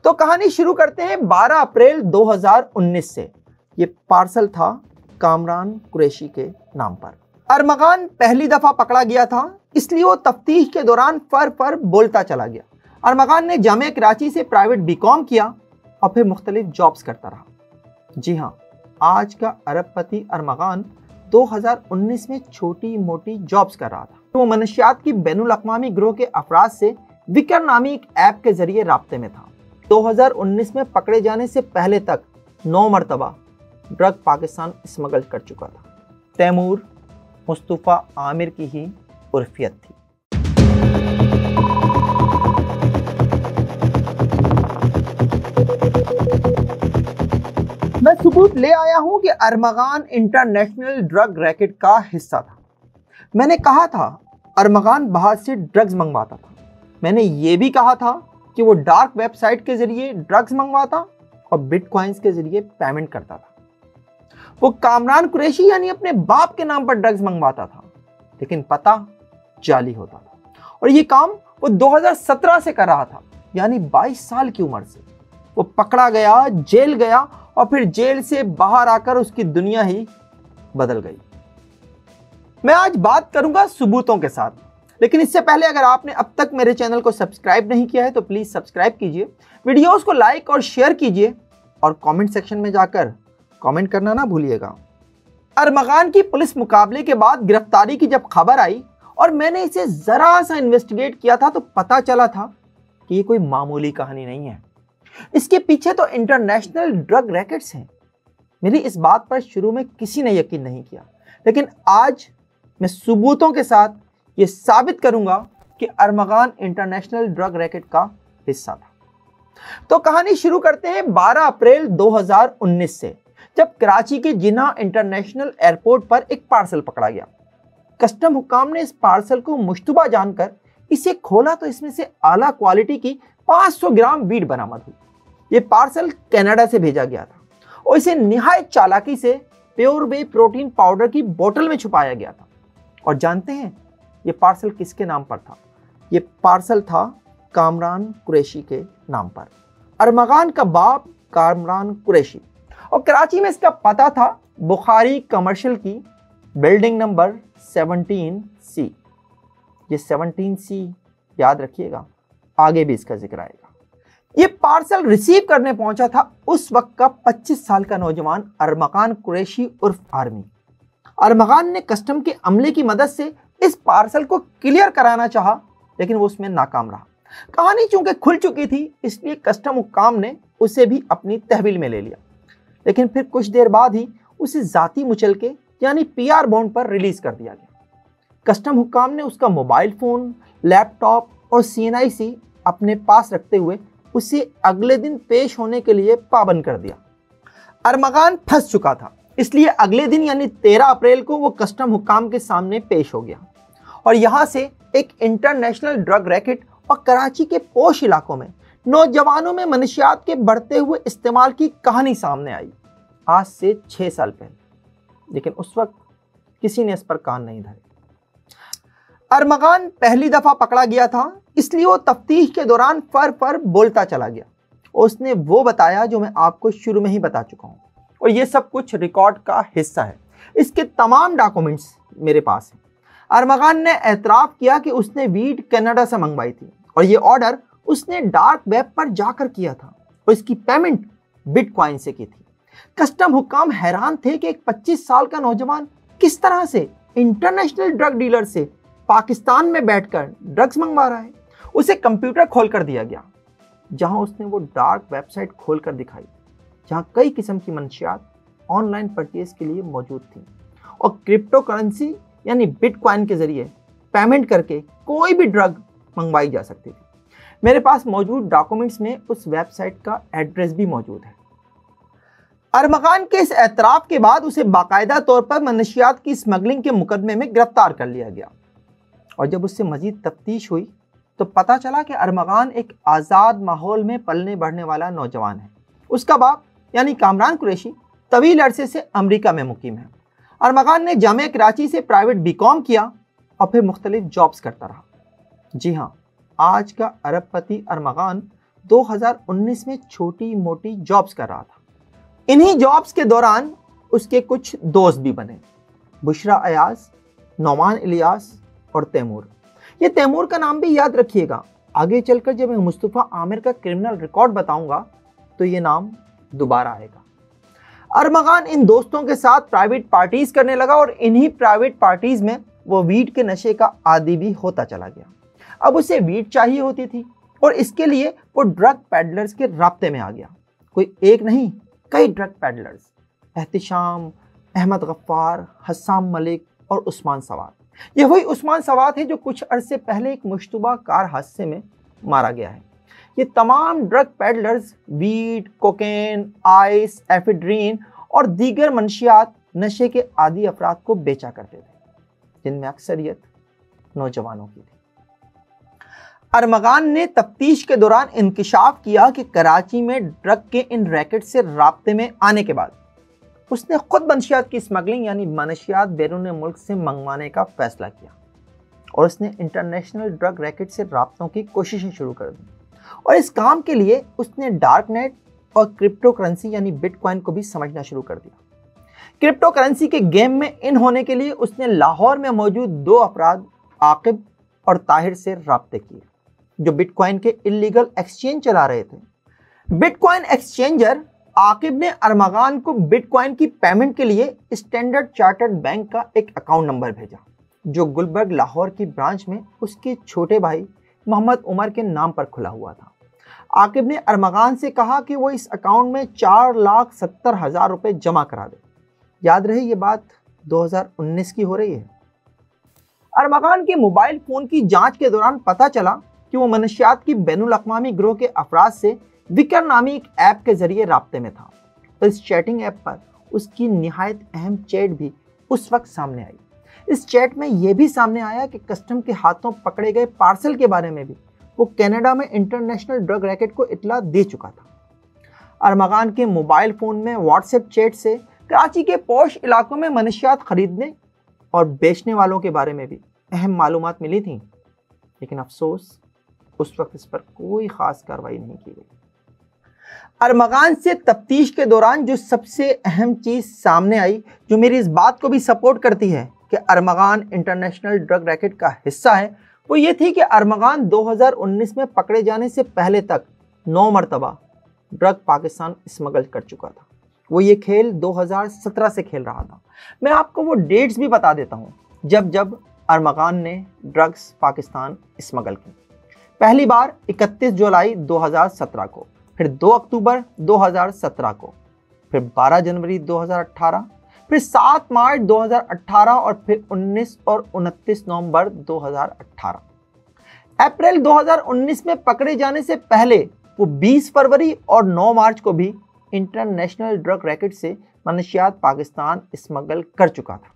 तो कहानी शुरू करते हैं 12 अप्रैल 2019 से। ये पार्सल था कामरान कुरैशी के नाम पर। अरमगान पहली दफा पकड़ा गया था, इसलिए वो तफ्तीश के दौरान फर बोलता चला गया। अरमगान ने जामिया कराची से प्राइवेट बीकॉम किया और फिर मुख्तलिफ जॉब्स करता रहा। जी हाँ, आज का अरबपति अरमगान 2019 में छोटी मोटी जॉब्स कर रहा था। वो मनशियात की बैनुल अक़वामी गिरोह के अफराद से विकर नामी एक ऐप के जरिए राब्ते में था। 2019 में पकड़े जाने से पहले तक 9 मरतबा ड्रग पाकिस्तान स्मगल कर चुका था। तैमूर मुस्तफ़ा आमिर की ही उर्फियत थी। मैं सबूत ले आया हूं कि अरमगान इंटरनेशनल ड्रग रैकेट का हिस्सा था। मैंने कहा था अरमगान बाहर से ड्रग्स मंगवाता था। मैंने ये भी कहा था कि वो डार्क वेबसाइट के जरिए ड्रग्स मंगवाता और बिटकॉइंस के जरिए पेमेंट करता था। वो कामरान कुरैशी यानी अपने बाप के नाम पर ड्रग्स मंगवाता था, लेकिन पता जाली होता था। और ये काम वो 2017 से कर रहा था, यानी 22 साल की उम्र से। वो पकड़ा गया, जेल गया और फिर जेल से बाहर आकर उसकी दुनिया ही बदल गई। मैं आज बात करूंगा सबूतों के साथ, लेकिन इससे पहले अगर आपने अब तक मेरे चैनल को सब्सक्राइब नहीं किया है तो प्लीज सब्सक्राइब कीजिए, वीडियोस को लाइक और शेयर कीजिए और कमेंट सेक्शन में जाकर कमेंट करना ना भूलिएगा। अरमगान की पुलिस मुकाबले के बाद गिरफ्तारी की जब खबर आई और मैंने इसे जरा सा इन्वेस्टिगेट किया था तो पता चला था कि ये कोई मामूली कहानी नहीं है। इसके पीछे तो इंटरनेशनल ड्रग रैकेट्स हैं। मेरी इस बात पर शुरू में किसी ने यकीन नहीं किया, लेकिन आज मैं सबूतों के साथ ये साबित करूंगा कि अरमगान इंटरनेशनल ड्रग रैकेट का हिस्सा था। तो कहानी शुरू करते हैं 12 अप्रैल 2019 से, जब कराची के जिन्ना इंटरनेशनल एयरपोर्ट पर एक पार्सल पकड़ा गया। कस्टम हुक्काम ने इस पार्सल को मुश्तबा जानकर इसे खोला तो इसमें से आला क्वालिटी की 500 ग्राम वीड बरामद हुई। ये पार्सल कनाडा से भेजा गया था और इसे निहायत चालाकी से प्योर वे प्रोटीन पाउडर की बोतल में छुपाया गया था। और जानते हैं ये पार्सल किसके नाम पर था? ये पार्सल था कामरान कुरैशी के नाम पर। अरमगान का बाप कामरान कुरैशी, और कराची में इसका पता था बुखारी कमर्शियल की बिल्डिंग नंबर 17C। ये 17C याद रखिएगा, आगे भी इसका जिक्र आएगा। ये पार्सल रिसीव करने पहुंचा था उस वक्त का 25 साल का नौजवान अरमगान कुरैशी उर्फ आर्मी। अरमगान ने कस्टम के अमले की मदद से इस पार्सल को क्लियर कराना चाहा, लेकिन वो उसमें नाकाम रहा। कहानी चूंकि खुल चुकी थी, इसलिए कस्टम हुक्काम ने उसे भी अपनी तहवील में ले लिया, लेकिन फिर कुछ देर बाद ही उसे जाती मुचलके यानी PR बॉन्ड पर रिलीज कर दिया गया। कस्टम हुक्काम ने उसका मोबाइल फोन, लैपटॉप और CNIC अपने पास रखते हुए उसे अगले दिन पेश होने के लिए पाबंद कर दिया। अरमगान फंस चुका था, इसलिए अगले दिन यानी 13 अप्रैल को वो कस्टम हुक्काम के सामने पेश हो गया और यहाँ से एक इंटरनेशनल ड्रग रैकेट और कराची के पोश इलाकों में नौजवानों में मनशियात के बढ़ते हुए इस्तेमाल की कहानी सामने आई, आज से 6 साल पहले। लेकिन उस वक्त किसी ने इस पर कान नहीं धरे। अरमगान पहली दफा पकड़ा गया था, इसलिए वो तफ्तीश के दौरान फर बोलता चला गया। उसने वो बताया जो मैं आपको शुरू में ही बता चुका हूँ, और ये सब कुछ रिकॉर्ड का हिस्सा है। इसके तमाम डॉक्यूमेंट्स मेरे पास हैं। अरमगान ने एतराफ़ किया कि उसने वीड कनाडा से मंगवाई थी और ये ऑर्डर उसने डार्क वेब पर जाकर किया था और इसकी पेमेंट बिटकॉइन से की थी। कस्टम हुक्काम हैरान थे कि एक 25 साल का नौजवान किस तरह से इंटरनेशनल ड्रग डीलर से पाकिस्तान में बैठकर ड्रग्स मंगवा रहा है। उसे कंप्यूटर खोलकर दिया गया, जहां उसने वो डार्क वेबसाइट खोलकर दिखाई, जहां कई किस्म की मंशियात ऑनलाइन परचेज के लिए मौजूद थी और क्रिप्टो करेंसी यानी बिटकॉइन के जरिए पेमेंट करके कोई भी ड्रग मंगवाई जा सकती थी। मेरे पास मौजूद डॉक्यूमेंट्स में उस वेबसाइट का एड्रेस भी मौजूद है। अरमगान के इस एतराफ़ के बाद उसे बाकायदा तौर पर मनशियात की स्मगलिंग के मुकदमे में गिरफ्तार कर लिया गया और जब उससे मजीद तफ्तीश हुई तो पता चला कि अरमगान एक आज़ाद माहौल में पलने बढ़ने वाला नौजवान है। उसका बाप यानी कामरान कुरैशी तवील अरसे से अमेरिका में मुकीम है। अरमगान ने जामिया कराची से प्राइवेट बीकॉम किया और फिर मुख्तलिफ जॉब्स करता रहा। जी हाँ, आज का अरबपति अरमगान 2019 में छोटी मोटी जॉब्स कर रहा था। इन्हीं जॉब्स के दौरान उसके कुछ दोस्त भी बने, बुशरा अयाज, नौमान इलियास और तैमूर। ये तैमूर का नाम भी याद रखिएगा, आगे चलकर जब मैं मुस्तफ़ा आमिर का क्रिमिनल रिकॉर्ड बताऊंगा तो ये नाम दोबारा आएगा। अरमगान इन दोस्तों के साथ प्राइवेट पार्टीज करने लगा और इन्हीं प्राइवेट पार्टीज में वो वीड के नशे का आदी भी होता चला गया। अब उसे वीड चाहिए होती थी और इसके लिए वो ड्रग पैडलर्स के राब्ते में आ गया। कोई एक नहीं, कई ड्रग पैडलर्स, एहतिशाम, अहमद गफ्फार, हस्साम मलिक और उस्मान सवात। ये वही उस्मान सवात है जो कुछ अरसे पहले एक मुश्तबा कार हादसे में मारा गया है। ये तमाम drug peddlers weed, cocaine, ice, ephedrine और दीगर मंशियात नशे के आदी अफराद को बेचा करते थे, जिनमें अक्सरियत नौजवानों की थी। अरमगान ने तफ्तीश के दौरान इंकिशाफ किया कि कराची में ड्रग के इन रैकेट से राब्ते में आने के बाद उसने खुद मंशियात की स्मगलिंग यानी मनशियात बैरून मुल्क से मंगवाने का फैसला किया और उसने इंटरनेशनल ड्रग रैकेट से राब्तों की कोशिशें शुरू कर दी। और इस काम के लिए उसने डार्क नेट और क्रिप्टो करेंसी यानी बिटकॉइन को भी समझना शुरू कर दिया। क्रिप्टो करेंसी के गेम में इन होने के लिए उसने लाहौर में मौजूद दो अफराद आकिब और ताहिर से राब्ते किए, जो बिटकॉइन के इलीगल एक्सचेंज चला रहे थे। बिटकॉइन एक्सचेंजर आकिब ने अरमगान को बिटकॉइन की पेमेंट के लिए स्टैंडर्ड चार्टर्ड बैंक का एक अकाउंट नंबर भेजा, जो गुलबर्ग लाहौर की ब्रांच में उसके छोटे भाई मोहम्मद उमर के नाम पर खुला हुआ था। आकिब ने अरमगान से कहा कि वो इस अकाउंट में 4,70,000 रुपए जमा करा दे। याद रहे ये बात 2019 की हो रही है। अरमगान के मोबाइल फोन की जांच के दौरान पता चला कि वो मनशियात की बैनुल अक़वामी गिरोह के अफराद से विकर नामी एक ऐप के जरिए राब्ते में था। तो इस चैटिंग ऐप पर उसकी निहायत अहम चैट भी उस वक्त सामने आई। इस चैट में यह भी सामने आया कि कस्टम के हाथों पकड़े गए पार्सल के बारे में भी वो कनाडा में इंटरनेशनल ड्रग रैकेट को इत्तला दे चुका था। अरमगान के मोबाइल फ़ोन में व्हाट्सएप चैट से कराची के पॉश इलाकों में मनशियात खरीदने और बेचने वालों के बारे में भी अहम मालूमात मिली थी, लेकिन अफसोस उस वक्त इस पर कोई ख़ास कार्रवाई नहीं की गई। अरमगान से तफ्तीश के दौरान जो सबसे अहम चीज़ सामने आई, जो मेरी इस बात को भी सपोर्ट करती है कि अरमगान इंटरनेशनल ड्रग रैकेट का हिस्सा है, वो ये थी कि अरमगान 2019 में पकड़े जाने से पहले तक 9 मरतबा ड्रग पाकिस्तान स्मगल कर चुका था। वो ये खेल 2017 से खेल रहा था। मैं आपको वो डेट्स भी बता देता हूँ जब जब अरमगान ने ड्रग्स पाकिस्तान स्मगल की। पहली बार 31 जुलाई 2017 को, फिर 2 अक्टूबर 2017 को, फिर 12 जनवरी 2018, फिर 7 मार्च 2018 और फिर 19 और 29 नवंबर 2018। अप्रैल 2019 में पकड़े जाने से पहले वो 20 फरवरी और 9 मार्च को भी इंटरनेशनल ड्रग रैकेट से मनशियात पाकिस्तान स्मगल कर चुका था।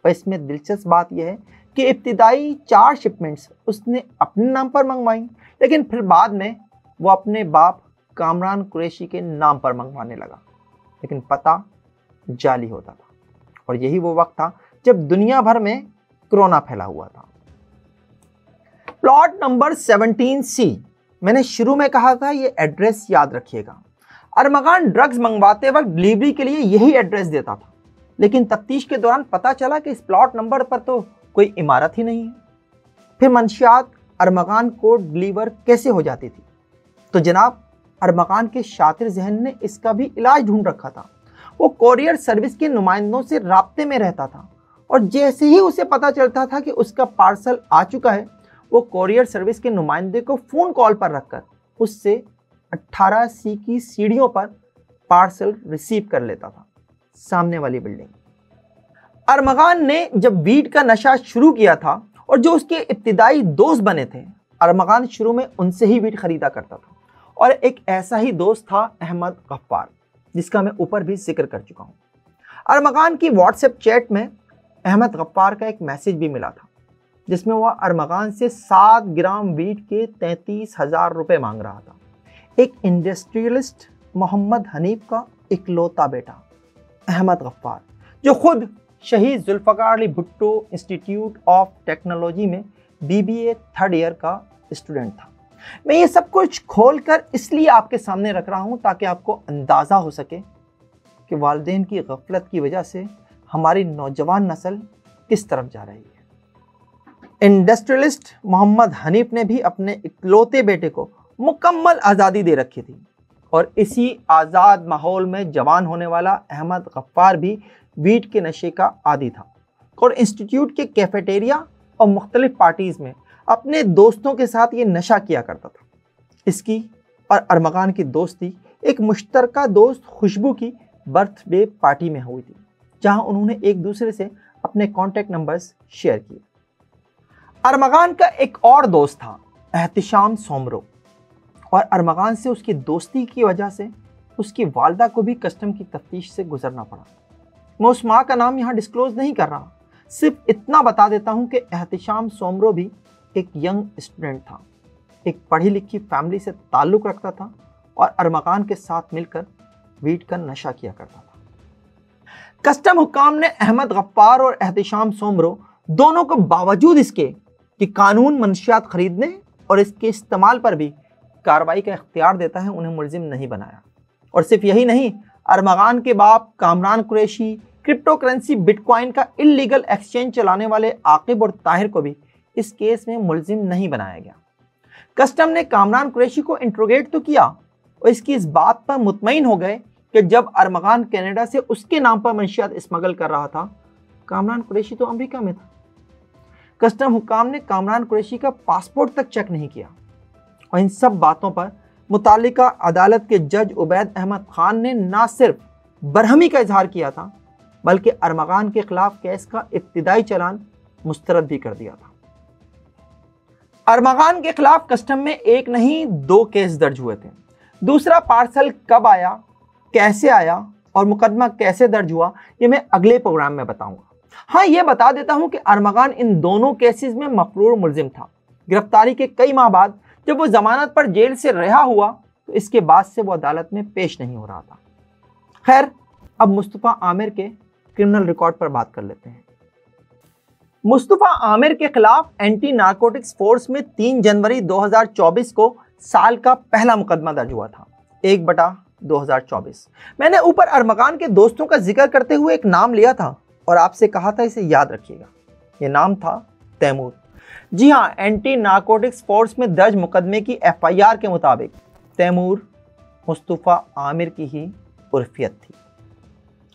पर इसमें दिलचस्प बात यह है कि इब्तिदाई 4 शिपमेंट्स उसने अपने नाम पर मंगवाई, लेकिन फिर बाद में वो अपने बाप कामरान कुरैशी के नाम पर मंगवाने लगा, लेकिन पता जाली होता था। और यही वो वक्त था जब दुनिया भर में कोरोना फैला हुआ था। प्लॉट नंबर 17C, मैंने शुरू में कहा था ये एड्रेस याद रखिएगा। अरमगान ड्रग्स मंगवाते वक्त डिलीवरी के लिए यही एड्रेस देता था, लेकिन तफ्तीश के दौरान पता चला कि इस प्लॉट नंबर पर तो कोई इमारत ही नहीं है। फिर मंशियात अरमगान को डिलीवर कैसे हो जाती थी? तो जनाब, अरमगान के शातिर जहन ने इसका भी इलाज ढूंढ रखा था। वो कोरियर सर्विस के नुमाइंदों से राब्ते में रहता था और जैसे ही उसे पता चलता था कि उसका पार्सल आ चुका है, वो कोरियर सर्विस के नुमाइंदे को फ़ोन कॉल पर रखकर उससे 18C की सीढ़ियों पर पार्सल रिसीव कर लेता था, सामने वाली बिल्डिंग। अरमगान ने जब वीड का नशा शुरू किया था और जो उसके इब्तिदाई दोस्त बने थे, अरमगान शुरू में उनसे ही वीड खरीदा करता था। और एक ऐसा ही दोस्त था अहमद गफ्फार, जिसका मैं ऊपर भी जिक्र कर चुका हूँ। अरमगान की व्हाट्सएप चैट में अहमद गफ्फार का एक मैसेज भी मिला था, जिसमें वह अरमगान से 7 ग्राम वीट के 33,000 रुपये मांग रहा था। एक इंडस्ट्रियलिस्ट मोहम्मद हनीफ का इकलौता बेटा अहमद गफ्फार, जो खुद शहीद Zulfiqar Ali Bhutto institute of technology में BBA 3rd ईयर का स्टूडेंट था। मैं ये सब कुछ खोलकर इसलिए आपके सामने रख रहा हूं ताकि आपको अंदाजा हो सके कि वालिदैन की गफलत की वजह से हमारी नौजवान नस्ल किस तरफ जा रही है। इंडस्ट्रियलिस्ट मोहम्मद हनीफ ने भी अपने इकलौते बेटे को मुकम्मल आज़ादी दे रखी थी और इसी आज़ाद माहौल में जवान होने वाला अहमद गफ्फार भी वीट के नशे का आदी था और इंस्टीट्यूट के कैफेटेरिया और मुख्तलिफ पार्टीज़ में अपने दोस्तों के साथ ये नशा किया करता था। इसकी और अरमगान की दोस्ती एक मुश्तरका दोस्त खुशबू की बर्थडे पार्टी में हुई थी, जहां उन्होंने एक दूसरे से अपने कॉन्टैक्ट नंबर्स शेयर किए। अरमगान का एक और दोस्त था एहतिशाम सोमरो, और अरमगान से उसकी दोस्ती की वजह से उसकी वालदा को भी कस्टम की तफ्तीश से गुजरना पड़ा। मैं उस माँ का नाम यहाँ डिस्क्लोज नहीं कर रहा, सिर्फ इतना बता देता हूँ कि एहतिशाम सोमरो भी एक यंग स्टूडेंट था, एक पढ़ी लिखी फैमिली से ताल्लुक़ रखता था और अरमगान के साथ मिलकर वीट का नशा किया करता था। कस्टम हुक्काम ने अहमद गफ्फार और एहतिशाम सोमरो दोनों को बावजूद इसके कि कानून मंशियात खरीदने और इसके इस्तेमाल पर भी कार्रवाई का इख्तियार देता है, उन्हें मुल्जिम नहीं बनाया। और सिर्फ यही नहीं, अरमगान के बाप Kamran Qureshi crypto currency bitcoin का इल्लीगल एक्सचेंज चलाने वाले आकिब और ताहिर को भी इस केस में मुल्जिम नहीं बनाया गया। कस्टम ने कामरान कुरैशी को इंट्रोगेट तो किया और इसकी इस बात पर मुतमईन हो गए कि जब अरमगान कनाडा से उसके नाम पर मंशियात स्मगल कर रहा था, कामरान कुरैशी तो अमेरिका में था। कस्टम हुक्काम ने कामरान कुरैशी का पासपोर्ट तक चेक नहीं किया और इन सब बातों पर मुतालिका अदालत के जज उबैद अहमद खान ने ना सिर्फ बरहमी का इजहार किया था, बल्कि अरमगान के खिलाफ केस का इब्तिदाई चलान मुस्तरद भी कर दिया था। अरमगान के खिलाफ कस्टम में एक नहीं 2 केस दर्ज हुए थे। दूसरा पार्सल कब आया, कैसे आया और मुकदमा कैसे दर्ज हुआ, ये मैं अगले प्रोग्राम में बताऊंगा। हाँ, ये बता देता हूं कि अरमगान इन दोनों केसेस में मफरूर मुल्जिम था। गिरफ्तारी के कई माह बाद जब वो जमानत पर जेल से रिहा हुआ तो इसके बाद से वो अदालत में पेश नहीं हो रहा था। खैर, अब मुस्तफ़ा आमिर के क्रिमिनल रिकॉर्ड पर बात कर लेते हैं। मुस्तफ़ा आमिर के खिलाफ एंटी नारकोटिक्स फोर्स में 3 जनवरी 2024 को साल का पहला मुकदमा दर्ज हुआ था, 1/2024। मैंने ऊपर अरमगान के दोस्तों का जिक्र करते हुए एक नाम लिया था और आपसे कहा था इसे याद रखिएगा। ये नाम था तैमूर। जी हाँ, एंटी नारकोटिक्स फोर्स में दर्ज मुकदमे की FIR के मुताबिक तैमूर मुस्तफ़ा आमिर की ही उर्फियत थी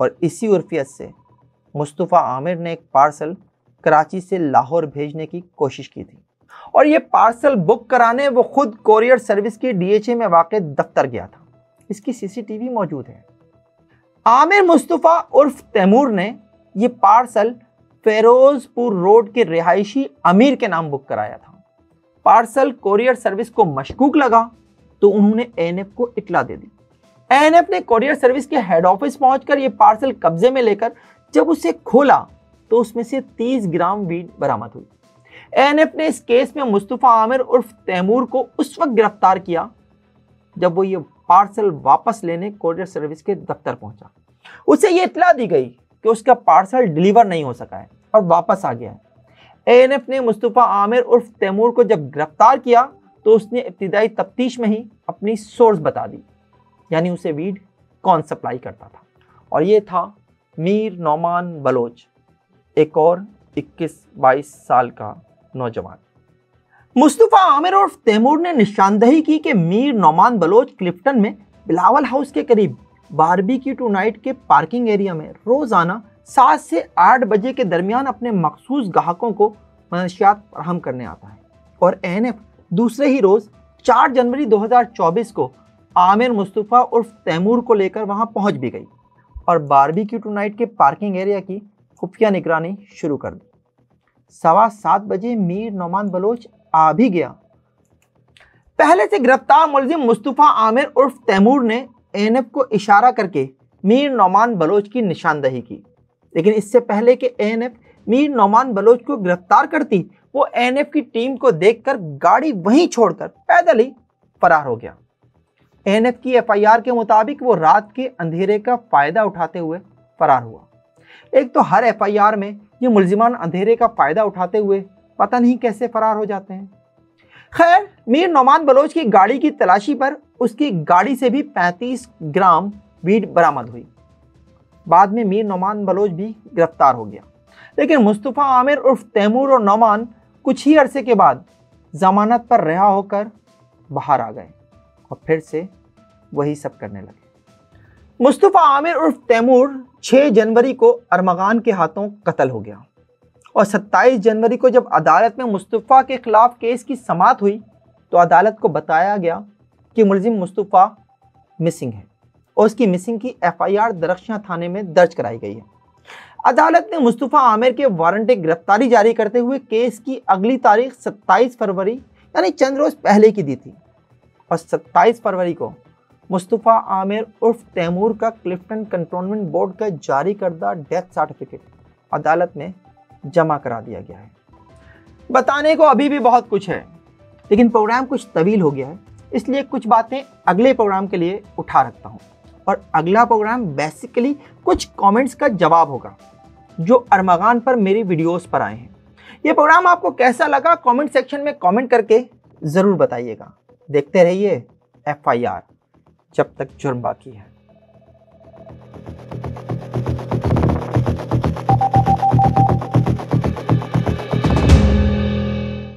और इसी उर्फियत से मुस्तफ़ा आमिर ने एक पार्सल कराची से लाहौर भेजने की कोशिश की थी और ये पार्सल बुक कराने वो खुद कोरियर सर्विस की DHA में वाक़ दफ्तर गया था। इसकी CCTV मौजूद है। आमिर मुस्तफ़ा उर्फ तैमूर ने ये पार्सल फेरोजपुर रोड के रिहायशी अमीर के नाम बुक कराया था। पार्सल कोरियर सर्विस को मशकूक लगा तो उन्होंने ANF को इत्तला दे दी। ANF ने कोरियर सर्विस के हेड ऑफिस पहुंचकर ये पार्सल कब्जे में लेकर जब उसे खोला तो उसमें से 30 ग्राम वीड बरामद हुई। ANF ने इस केस में मुस्तफ़ा आमिर उर्फ तैमूर को उस वक्त गिरफ्तार किया जब वो ये पार्सल वापस लेने कोरियर सर्विस के दफ्तर पहुंचा। उसे ये इत्तला दी गई कि उसका पार्सल डिलीवर नहीं हो सका है और वापस आ गया है। ANF ने मुस्तफ़ा आमिर उर्फ तैमूर को जब गिरफ्तार किया तो उसने इब्तिदाई तफ्तीश में ही अपनी सोर्स बता दी, यानी उसे वीड कौन सप्लाई करता था, और ये था मीर नौमान बलोच, एक और 21-22 साल का नौजवान। मुस्तफ़ा आमिर उर्फ तैमूर ने निशानदही की कि मीर नौमान बलोच क्लिफ्टन में बिलावल हाउस के करीब बारबेक्यू टू नाइट के पार्किंग एरिया में रोजाना 7 से 8 बजे के दरमियान अपने मखसूस ग्राहकों को मनशियात फराहम करने आता है और ANF दूसरे ही रोज 4 जनवरी 2024 को आमिर मुस्तफ़ा उर्फ तैमूर को लेकर वहां पहुंच भी गई और बारबेक्यू टू नाइट के पार्किंग एरिया की खुफिया निगरानी शुरू कर दी। 7:15 बजे मीर नौमान बलोच आ भी गया। पहले से गिरफ्तार मुलजिम मुस्तफ़ा आमिर उर्फ तैमूर ने ANF को इशारा करके मीर नौमान बलोच की निशानदही की, लेकिन इससे पहले कि ANF मीर नौमान बलोच को गिरफ्तार करती, वो ANF की टीम को देखकर गाड़ी वहीं छोड़कर पैदल ही फरार हो गया। ANF की FIR के मुताबिक वो रात के अंधेरे का फायदा उठाते हुए फरार हुआ। एक तो हर FIR में ये मुलजिमान अंधेरे का फायदा उठाते हुए पता नहीं कैसे फरार हो जाते हैं। खैर, मीर नौमान बलोच की गाड़ी की तलाशी पर उसकी गाड़ी से भी 35 ग्राम वीड बरामद हुई। बाद में मीर नौमान बलोच भी गिरफ्तार हो गया, लेकिन मुस्तफ़ा आमिर उर्फ तैमूर और नौमान कुछ ही अरसे के बाद जमानत पर रिहा होकर बाहर आ गए और फिर से वही सब करने लगे। मुस्तफ़ा आमिर उर्फ तैमूर 6 जनवरी को अरमगान के हाथों कत्ल हो गया और 27 जनवरी को जब अदालत में मुस्तफ़ा के खिलाफ केस की समाअत हुई तो अदालत को बताया गया कि मुलजिम मुस्तफ़ा मिसिंग है और उसकी मिसिंग की FIR दरख्शां थाने में दर्ज कराई गई है। अदालत ने मुस्तफ़ा आमिर के वारंट गिरफ्तारी जारी करते हुए केस की अगली तारीख 27 फरवरी यानी चंद रोज पहले की दी थी और 27 फरवरी को मुस्तफ़ा आमिर उर्फ तैमूर का क्लिफ्टन कंटोनमेंट बोर्ड का जारी करदा डेथ सर्टिफिकेट अदालत में जमा करा दिया गया है। बताने को अभी भी बहुत कुछ है, लेकिन प्रोग्राम कुछ तवील हो गया है, इसलिए कुछ बातें अगले प्रोग्राम के लिए उठा रखता हूँ। और अगला प्रोग्राम बेसिकली कुछ कमेंट्स का जवाब होगा जो अरमगान पर मेरी वीडियोस पर आए हैं। ये प्रोग्राम आपको कैसा लगा कमेंट सेक्शन में कमेंट करके ज़रूर बताइएगा। देखते रहिए FIR, जब तक जुर्म बाकी है।